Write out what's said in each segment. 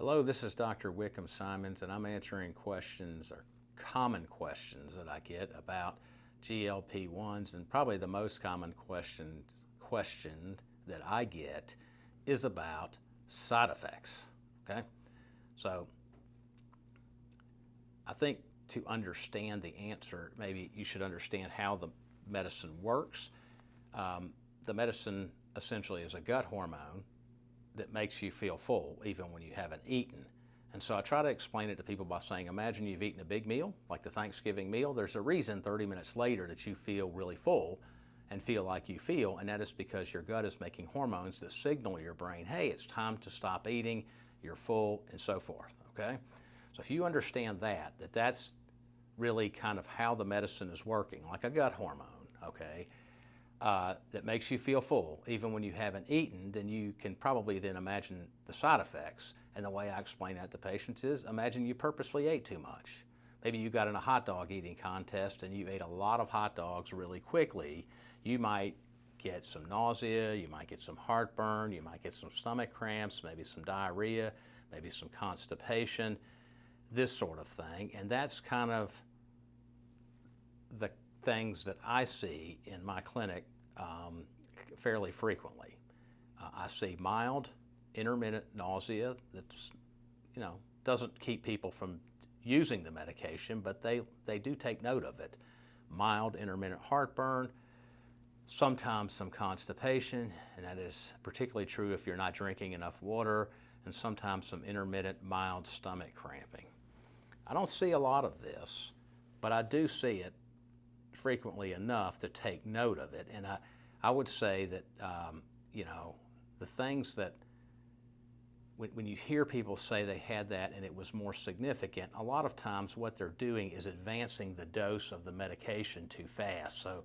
Hello, this is Dr. Wickham Simons, and I'm answering questions or common questions that I get about GLP-1s, and probably the most common question that I get is about side effects. Okay, so I think to understand the answer, maybe you should understand how the medicine works. The medicine essentially is a gut hormone that makes you feel full even when you haven't eaten. And so I try to explain it to people by saying, imagine you've eaten a big meal, like the Thanksgiving meal. There's a reason 30 minutes later that you feel really full and feel like you feel, and that is because your gut is making hormones that signal your brain, hey, it's time to stop eating, you're full, and so forth, okay? So if you understand that's really kind of how the medicine is working, like a gut hormone, okay? That makes you feel full even when you haven't eaten, then you can probably then imagine the side effects. And the way I explain that to patients is, imagine you purposely ate too much. Maybe you got in a hot dog eating contest and you ate a lot of hot dogs really quickly. You might get some nausea, you might get some heartburn, you might get some stomach cramps, maybe some diarrhea, maybe some constipation, this sort of thing. And that's kind of the things that I see in my clinic fairly frequently. I see mild, intermittent nausea that's, doesn't keep people from using the medication, but they do take note of it. Mild, intermittent heartburn, sometimes some constipation, and that is particularly true if you're not drinking enough water, and sometimes some intermittent mild stomach cramping. I don't see a lot of this, but I do see it frequently enough to take note of it. And I would say that, the things that, when you hear people say they had that and it was more significant, a lot of times what they're doing is advancing the dose of the medication too fast. So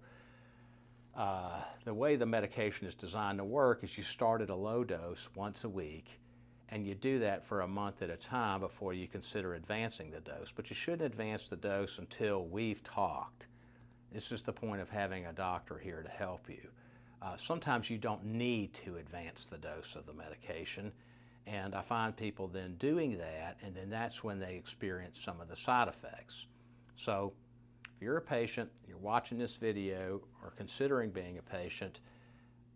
the way the medication is designed to work is you start at a low dose once a week, and you do that for a month at a time before you consider advancing the dose. But you shouldn't advance the dose until we've talked. This is the point of having a doctor here to help you. Sometimes you don't need to advance the dose of the medication, and I find people then doing that, and then that's when they experience some of the side effects. So if you're a patient, you're watching this video, or considering being a patient,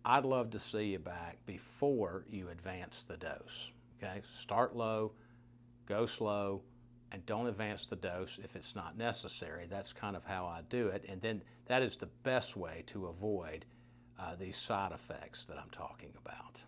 I'd love to see you back before you advance the dose. Okay? Start low, go slow, and don't advance the dose if it's not necessary. That's kind of how I do it, and then that is the best way to avoid these side effects that I'm talking about.